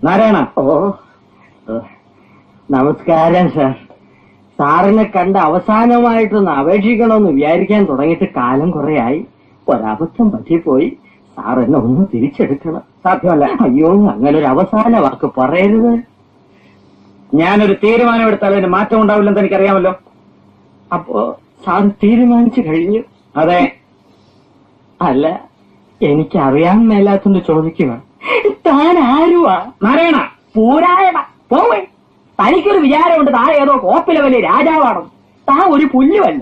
നാരായണ. നമസ്കാരം സാർ. സാറിനെ കണ്ട് അവസാനമായിട്ടൊന്ന് അപേക്ഷിക്കണമെന്ന് വിചാരിക്കാൻ തുടങ്ങിയിട്ട് കാലം കുറെയായി. ഒരബദ്ധം പറ്റിപ്പോയി. സാർ എന്നെ ഒന്ന് തിരിച്ചെടുക്കണം. സാധ്യമല്ല. അയ്യോ, അങ്ങനെ ഒരു അവസാന വാക്ക് പറയരുത്. ഞാനൊരു തീരുമാനമെടുത്താൽ അതിന് മാറ്റം ഉണ്ടാവില്ലെന്ന് എനിക്കറിയാമല്ലോ. അപ്പോ സാർ തീരുമാനിച്ചു കഴിഞ്ഞു? അതെ. അല്ല, എനിക്കറിയാൻ മേലാത്തോണ്ട് ചോദിക്കുക. താൻ ആരുവാ? നാരായണ. പൂരായണ. പോവേ. തനിക്കൊരു വിചാരമുണ്ട് താൻ ഏതോ കോപ്പിലെ വലിയ രാജാവാണോ? താൻ ഒരു പുല്ലുമല്ല.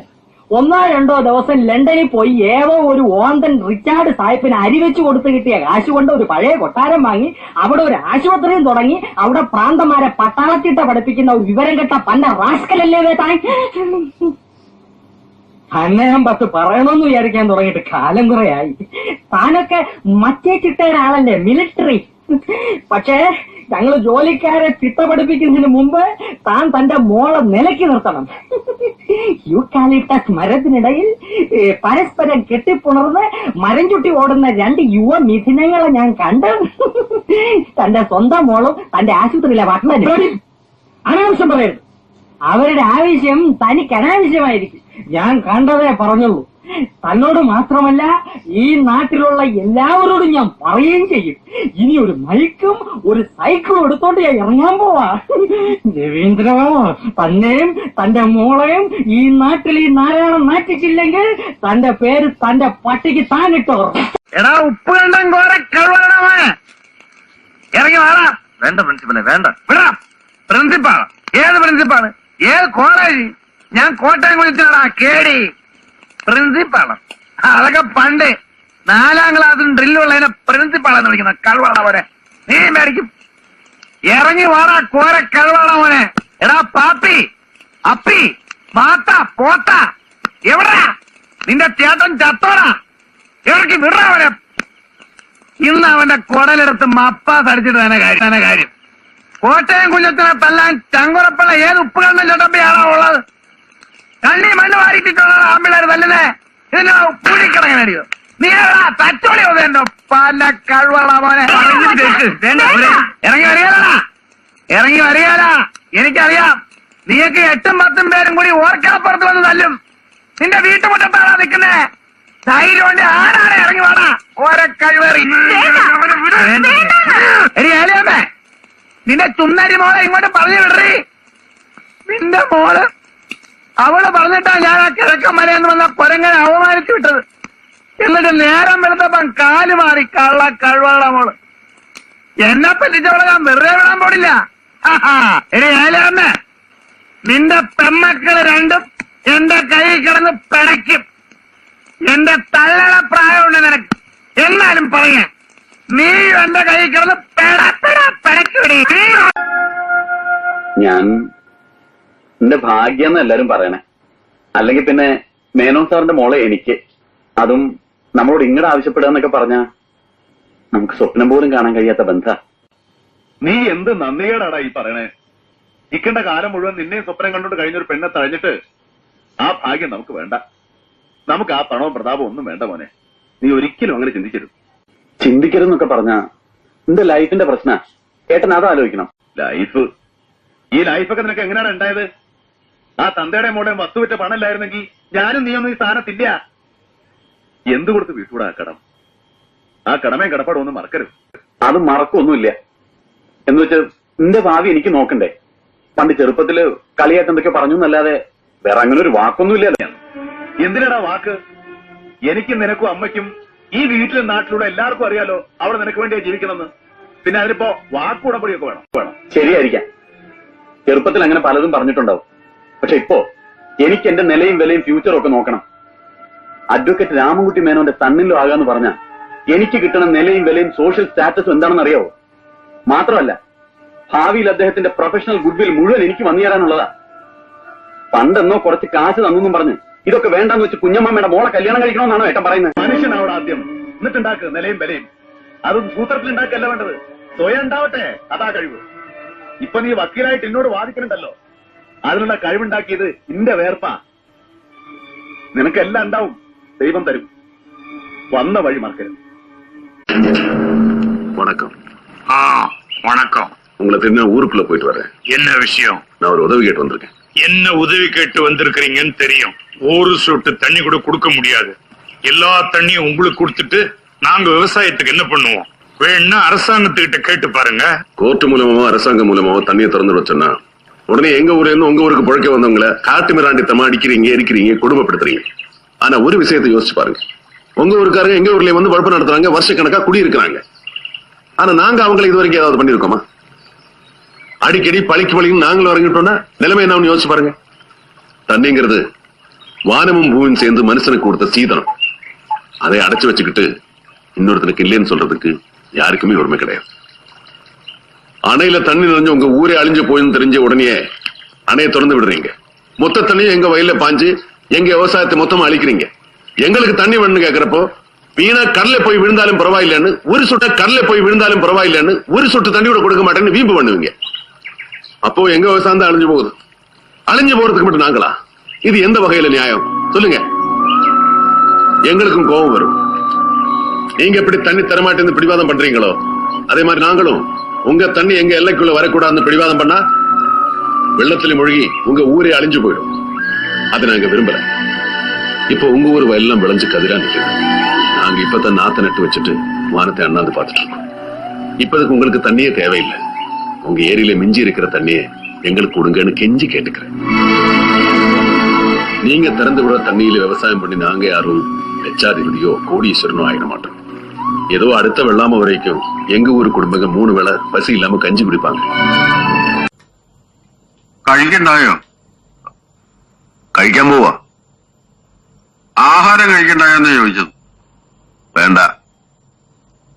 1-2 ദിവസം ലണ്ടനിൽ പോയി ഏതോ ഒരു ഓന്തൻ റിച്ചാർഡ് സാഹിബിന് അരിവെച്ച് കൊടുത്ത് കിട്ടിയ കാശ് കൊണ്ട് ഒരു പഴയ കൊട്ടാരം വാങ്ങി അവിടെ ഒരു ആശുപത്രിയും തുടങ്ങി അവിടെ പ്രാന്തമാരെ പട്ടാളത്തിട്ട പഠിപ്പിക്കുന്ന ഒരു വിവരം കെട്ട പന്ന റാസ്കലല്ലേ താൻ? തന്നെ ഞാൻ 10 പറയണമെന്ന് വിചാരിക്കാൻ തുടങ്ങിയിട്ട് കാലം കുറെയായി. താനൊക്കെ മറ്റേ ചിട്ടയൊരാളല്ലേ, മിലിറ്ററി. പക്ഷേ ഞങ്ങൾ ജോലിക്കാരെ ചിട്ട പഠിപ്പിക്കുന്നതിന് മുമ്പ് താൻ തന്റെ മോളെ നിലയ്ക്ക് നിർത്തണം. യൂക്കാലിപ്റ്റസ് മരത്തിനിടയിൽ പരസ്പരം കെട്ടിപ്പുണർന്ന് മരം ചുട്ടി ഓടുന്ന 2 യുവ മിഥുനങ്ങളെ ഞാൻ കണ്ട്. തന്റെ സ്വന്തം മോളും തന്റെ ആശുപത്രിയിലെ വട്ടനും. അനാവശ്യം പറയരുത്. അവരുടെ ആവശ്യം തനിക്ക് അനാവശ്യമായിരിക്കും. ഞാൻ കണ്ടതേ പറഞ്ഞുള്ളൂ. തന്നോട് മാത്രമല്ല, ഈ നാട്ടിലുള്ള എല്ലാവരോടും ഞാൻ പറയുകയും ചെയ്യും. ഇനി ഒരു മൈക്കും ഒരു സൈക്കിളും എടുത്തോണ്ട് ഞാൻ ഇറങ്ങാൻ പോവാ. രവീന്ദ്രോ, തന്നെയും തന്റെ മോളെയും ഈ നാട്ടിൽ ഈ നാരായണം നാട്ടിച്ചില്ലെങ്കിൽ തന്റെ പേര് തന്റെ പട്ടിക്ക് താനിട്ടോ. എടാ ഉപ്പ് കണ്ടം കോരെ കഴിവണമേ, ഇറങ്ങി വാടാ. വേണ്ട പ്രിൻസിപ്പലെ, വേണ്ട. വിടാ. പ്രിൻസിപ്പാള്? ഏത് പ്രിൻസിപ്പാള്? ഏത് കോളേജ്? ഞാൻ കോട്ടയം കുളിച്ചാടാ കേടി. പ്രിൻസിപ്പാള് അതൊക്കെ പണ്ട് 4ാം ക്ലാസ്സിൽ ഡ്രില്ലുള്ളതിനെ പ്രിൻസിപ്പാളെന്ന് വിളിക്കുന്ന കഴിവാടാ മോനെ. നീ മേടിക്കും. ഇറങ്ങി വാടാ കോരെ കഴിവാടാ മോനെ. എടാ പാപ്പി, അപ്പി, മാത്ത, പോത്ത, എവിടാ നിന്റെ ചേട്ടൻ? ചത്തോടാ. ഇറക്കി വിടാ അവനെ. ഇന്ന് അവന്റെ കുടലെടുത്ത് മപ്പാസ് അടിച്ചിട്ട് തന്നെ കാര്യം. കോട്ടയം കുഞ്ഞത്തിനെ തല്ലാൻ ചങ്കുറപ്പുള്ള ഏത് ഉപ്പ് കണ്ണ ചട്ടമ്പിയാണോ ഉള്ളത്? കണ്ണി മണ്ണ് വാരിട്ടിട്ടുള്ള ആമ്പിള്ളേർ തല്ലുന്നേ. ഇതിന് പൂഴിക്കിടങ്ങനടിയോ? നീ തച്ചോളി എന്റെ പല കഴിവാളാ മോനെ. ഇറങ്ങി വരികയല്ല. എനിക്കറിയാം നീയൊക്കെ 8ഉം 10ഉം പേരും കൂടി ഓർക്കാപ്പുറത്ത് വന്ന് തല്ലും. നിന്റെ വീട്ടുമുറ്റത്താണോ നിൽക്കുന്നേ? ധൈര്യം കൊണ്ട് ആരാണ് ഇറങ്ങി വേണ ഓരോ കഴിവേറി. ഏലിയമ്മേ, നിന്റെ ചുന്നരി മോളെ ഇങ്ങോട്ട് പറഞ്ഞു വിടറി. നിന്റെ മോള് അവള് പറഞ്ഞിട്ടാ ഞാൻ ആ കിഴക്കൻ മലയെന്ന് വന്ന കൊരങ്ങനെ അവമാനിച്ചു വിട്ടത്. എന്നിട്ട് നേരം വെളുത്തപ്പം കാല് മാറി. കള്ള കഴിവാള മോള്. എന്നെ പറ്റിച്ചവളെ ഞാൻ വെറുതെ വിടാൻ പോടില്ല. ഏലിയമ്മേ, നിന്റെ പെമ്മക്കള് 2ഉം എന്റെ കൈ കിടന്ന് പിടയ്ക്കും. എന്റെ തള്ളയുടെ പ്രായമുണ്ട് നിനക്ക്. എന്നാലും പറയാ, നീ എന്റെ കൈ കിടന്ന് പിടയ്ക്കൂടി. ഞാൻ എന്റെ ഭാഗ്യം എല്ലാരും പറയണേ. അല്ലെങ്കിൽ പിന്നെ മേനോൻ സാറിന്റെ മോളെ എനിക്ക്, അതും നമ്മളോട് ഇങ്ങോട്ട് ആവശ്യപ്പെടുക എന്നൊക്കെ പറഞ്ഞാ നമുക്ക് സ്വപ്നം പോലും കാണാൻ കഴിയാത്ത ബന്ധ. നീ എന്ത് നന്ദികേടാടാ ഈ പറയണേ. ഇക്കണ്ട കാലം മുഴുവൻ നിന്നെ സ്വപ്നം കണ്ടോണ്ട് കഴിഞ്ഞൊരു പെണ്ണെ തഴഞ്ഞിട്ട് ആ ഭാഗ്യം നമുക്ക് വേണ്ട. നമുക്ക് ആ പണവും പ്രതാപവും ഒന്നും വേണ്ട മോനെ. നീ ഒരിക്കലും അങ്ങനെ ചിന്തിക്കരുത്. ചിന്തിക്കരുതെന്നൊക്കെ പറഞ്ഞാ എന്റെ ലൈഫിന്റെ പ്രശ്ന. ഏട്ടൻ അത് ആലോചിക്കണം. ഈ ലൈഫൊക്കെ നിനക്ക് എങ്ങനെയാണ് ഉണ്ടായത്? ആ തന്തയുടെ മോളെയും വസ്തുവിറ്റ പണമില്ലായിരുന്നെങ്കിൽ ഞാനും നീയൊന്നും ഈ സ്ഥാനത്തില്ല. എന്തു കൊടുത്ത് വീട്ടുകൂടെ ആ കടം? ആ കടമയും കടപ്പാടും ഒന്നും മറക്കരുത്. അത് മറക്കൊന്നുമില്ല. എന്ന് വെച്ച് എന്റെ ഭാവി എനിക്ക് നോക്കണ്ടേ? പണ്ട് ചെറുപ്പത്തില് കളിയായിട്ട് എന്തൊക്കെ പറഞ്ഞു എന്നല്ലാതെ വേറെ അങ്ങനെ ഒരു വാക്കൊന്നുമില്ല. എന്തിനാടാ വാക്ക്? എനിക്കും നിനക്കും അമ്മയ്ക്കും ഈ വീട്ടിലും നാട്ടിലൂടെ എല്ലാവർക്കും അറിയാലോ അവിടെ നിനക്ക് വേണ്ടിയാ ജീവിക്കണമെന്ന്. പിന്നെ അതിനിപ്പോ വാക്കുടമ്പടിയൊക്കെ വേണം. ശരിയായിരിക്കാം, ചെറുപ്പത്തിൽ അങ്ങനെ പലതും പറഞ്ഞിട്ടുണ്ടാവും. പക്ഷെ ഇപ്പോ എനിക്ക് എന്റെ നിലയും വിലയും ഫ്യൂച്ചറും ഒക്കെ നോക്കണം. അഡ്വക്കേറ്റ് രാമൻകുട്ടി മേനോന്റെ സണ്ണിലോ ആകാന്ന് പറഞ്ഞ എനിക്ക് കിട്ടുന്ന നിലയും വിലയും സോഷ്യൽ സ്റ്റാറ്റസും എന്താണെന്ന് അറിയാവോ? മാത്രമല്ല ഭാവിയിൽ അദ്ദേഹത്തിന്റെ പ്രൊഫഷണൽ ഗുഡ്വിൽ മുഴുവൻ എനിക്ക് വന്നു തരാനുള്ളതാ. പണ്ടെന്നോ കുറച്ച് കാശ് തന്നെന്നും പറഞ്ഞ് ഇതൊക്കെ വേണ്ടെന്ന് വെച്ച് കുഞ്ഞമ്മയുടെ മോളെ കല്യാണം കഴിക്കണമെന്നാണോ ഏട്ടൻ പറയുന്നത്? മനുഷ്യനാവിടെ ആദ്യം, എന്നിട്ടുണ്ടാക്ക് നിലയും വിലയും. അതും സൂത്രത്തിൽ ഉണ്ടാക്കല്ല വേണ്ടത്, സ്വയം ഉണ്ടാവട്ടെ. അതാ കഴിവ്. ഇപ്പൊ നീ വക്കീലായിട്ട് എന്നോട് വാദിക്കണുണ്ടല്ലോ, അതിനുള്ള കഴിവുണ്ടാക്കിയത് നിന്റെ വേർപ്പാ. നിനക്കെല്ലാം ഉണ്ടാവും, ദൈവം തരും. വന്ന വഴി മറക്കരുത്. വണക്കം. வணக்கம். உங்களை தெரிஞ்ச ஊருக்குள்ள போயிட்டு வரேன். என்ன விஷயம்? நான் ஒரு உதவி கேட்டு வந்திருக்கேன். என்ன உதவி கேட்டு வந்திருக்கிறீங்கன்னு தெரியும். ஒரு சொட்டு தண்ணி கூட கொடுக்க முடியாது. எல்லா தண்ணியும் உங்களுக்கு கொடுத்துட்டு நாங்க விவசாயத்துக்கு என்ன பண்ணுவோம்? வேணா அரசாங்கத்துக்கிட்ட கேட்டு பாருங்க. கோர்ட்டு மூலமாவோ அரசாங்கம் மூலமாவோ தண்ணியை திறந்து வச்சோன்னா உடனே எங்க ஊர்ல இருந்து உங்க ஊருக்கு பழக்க வந்தவங்கள காட்டு மிராண்டித்தமா அடிக்கிறீங்க, எரிக்கிறீங்க, குடும்பப்படுத்துறீங்க. ஆனா ஒரு விஷயத்தை யோசிச்சு பாருங்க. உங்க ஊருக்காரங்க எங்க ஊர்ல வந்து வழப்பு நடத்துறாங்க, வருஷக்கணக்கா குடியிருக்கிறாங்க. ஆனா நாங்க அவங்களை இது வரைக்கும் ஏதாவது பண்ணிருக்கோமா? அடிக்கடி பழிக்கு நாங்களும் இறங்கிட்டோம்னா நிலைமை என்னன்னு யோசிச்சு பாருங்க. தண்ணிங்கிறது வானமும் பூமியும் சேர்ந்து மனுஷனுக்கு கொடுத்த சீதனம். அதை அடைச்சு வச்சுக்கிட்டு இன்னொருத்தனுக்கு இல்லைன்னு சொல்றதுக்கு யாருக்குமே உரிமை கிடையாது. அணையில தண்ணி நிறைஞ்சு உங்க ஊரே அழிஞ்சு போயின்னு தெரிஞ்ச உடனே அணையை திறந்து விடுறீங்க. மொத்த தண்ணியும் எங்க வயல்ல பாஞ்சு எங்க விவசாயத்தை மொத்தமா அழிக்கிறீங்க. எங்களுக்கு தண்ணி வேணும்னு கேட்கிறப்போ வீணா கடலை போய் விழுந்தாலும் பரவாயில்லைன்னு, ஒரு சொட்ட கடலை போய் விழுந்தாலும் பரவாயில்லைன்னு ஒரு சொட்டு தண்ணி கூட கொடுக்க மாட்டேன்னு வீம்பு பண்ணுவீங்க. அப்போ எங்க விவசாயம் தான் அழிஞ்சு போகுது. அழிஞ்சு போறதுக்கு மட்டும் நாங்களா? இது எந்த வகையில நியாயம் சொல்லுங்க? எங்களுக்கும் கோபம் வரும். நீங்க எப்படி தண்ணி தரமாட்டேன்னு பிடிவாதம் பண்றீங்களோ அதே மாதிரி நாங்களும் உங்க தண்ணி எங்க எல்லைக்குள்ள வரக்கூடாதுன்னு பிடிவாதம் பண்ணா வெள்ளத்துல மூழ்கி உங்க ஊரே அழிஞ்சு போயிடும். அதை நாங்க விரும்பல. இப்ப உங்க ஊர் வயல்லாம் விளைஞ்சு கதிரா நிக்குது. நாங்க இப்பதான் நாத்த நட்டு வச்சுட்டு வானத்தை அண்ணாந்து பாத்துட்டு இருக்கோம். இப்பதுக்கு உங்களுக்கு தண்ணியே தேவையில்லை. உங்க ஏரியில மிஞ்சி இருக்கிற தண்ணியை எங்களுக்கு கொடுங்கன்னு கெஞ்சி கேட்டுக்கிறேன். நீங்க திறந்து விட தண்ணியில விவசாயம் பண்ணி நாங்க யாரும் லட்சாதிபதியோ கோடீஸ்வரனோ ஆயிட மாட்டோம். ஏதோ அடுத்த வெள்ளாம வரைக்கும் எங்க ஊர் குடும்பங்க 3 வேளை பசி இல்லாம கஞ்சி குடிப்பாங்க. കഴിക്കണ്ടായോ? കഴിക്കാൻ പോവാ. ആഹാരം കഴിക്കണ്ടായോന്ന് ചോദിച്ചത്. വേണ്ട.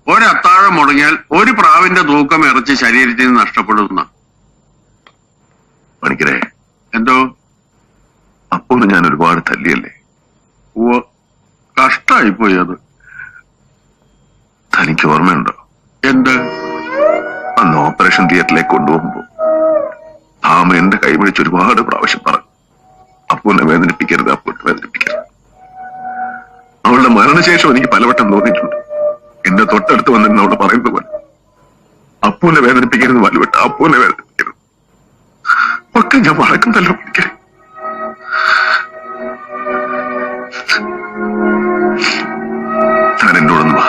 ഒരത്താഴം മുടങ്ങിയാൽ ഒരു പ്രാവിന്റെ തൂക്കം ഇറച്ചി ശരീരത്തിൽ നിന്ന് നഷ്ടപ്പെടുന്ന. പണിക്കരെ, എന്തോ? അപ്പോൾ ഞാൻ ഒരുപാട് തല്ലിയല്ലേ? ഓ, കഷ്ടായിപ്പോയി അത്. തനിക്ക് ഓർമ്മയുണ്ടോ? എന്ത്? അന്ന് ഓപ്പറേഷൻ തിയേറ്ററിലേക്ക് കൊണ്ടുപോകുമ്പോ ആമ എന്റെ കൈ പിടിച്ച് ഒരുപാട് പ്രാവശ്യം പറഞ്ഞു, അപ്പൂനെ വേദനിപ്പിക്കരുത്, അപ്പൂനെ വേദനിപ്പിക്കരുത്. അവളുടെ മരണശേഷം എനിക്ക് പലവട്ടം തോന്നിയിട്ടുണ്ട്. എന്നെ തൊട്ടടുത്ത് വന്നിരുന്ന അവള് പറയുന്നത് പോലെ അപ്പൂനെ വേദനിപ്പിക്കരുത്, വലുവിട്ട അപ്പൂനെ വേദനിപ്പിക്കരുത്. ഒക്കെ ഞാൻ മറക്കുന്നല്ലോ പണിക്കരെ. താൻ എന്നോടൊന്ന് വാ.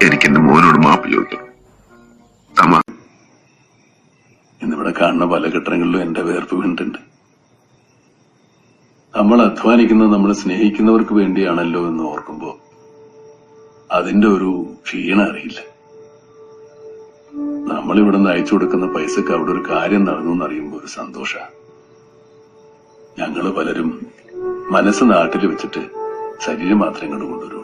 എനിക്ക് എന്റെ മോനോട് മാപ്പ് ചോദിക്കണം. തമാ ഇന്നിവിടെ കാണുന്ന പല ഘട്ടങ്ങളിലും എന്റെ വേർപ്പ് വീണിട്ടുണ്ട്. നമ്മൾ അധ്വാനിക്കുന്നത് നമ്മൾ സ്നേഹിക്കുന്നവർക്ക് വേണ്ടിയാണല്ലോ എന്ന് ഓർക്കുമ്പോ അതിന്റെ ഒരു ക്ഷീണം അറിയില്ല. നമ്മളിവിടെ നിന്ന് അയച്ചു കൊടുക്കുന്ന പൈസക്ക് അവിടെ ഒരു കാര്യം നടന്നു എന്നറിയുമ്പോ ഒരു സന്തോഷ. ഞങ്ങള് പലരും മനസ്സ് നാട്ടിൽ വെച്ചിട്ട് ശരീരം മാത്രമേ ഇങ്ങോട്ട് കൊണ്ടുവരുള്ളൂ.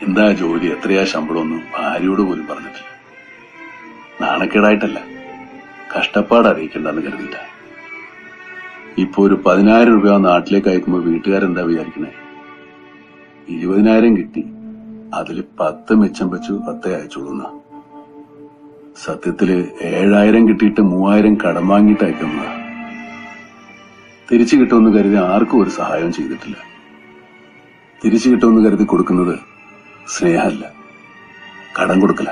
എന്താ ജോലി, എത്രയാ ശമ്പളമൊന്നും ഭാര്യയോട് പോലും പറഞ്ഞിട്ടില്ല. നാണക്കേടായിട്ടല്ല, കഷ്ടപ്പാട് അറിയിക്കണ്ടെന്ന് കരുതിയില്ല. ഇപ്പൊ ഒരു 10,000 രൂപ നാട്ടിലേക്ക് അയക്കുമ്പോ വീട്ടുകാരെന്താ വിചാരിക്കണേ? 20,000 കിട്ടി, അതിൽ 10 മിച്ചം വെച്ചു 10 അയച്ചോളുന്ന. സത്യത്തില് 7,000 കിട്ടിയിട്ട് 3,000 കടം വാങ്ങിയിട്ട് അയക്കുന്നതാ. തിരിച്ചു കിട്ടുമെന്ന് കരുതി ആർക്കും ഒരു സഹായം ചെയ്തിട്ടില്ല. തിരിച്ചു കിട്ടുമെന്ന് കരുതി കൊടുക്കുന്നത് സ്നേഹമല്ല, കടം കൊടുക്കല.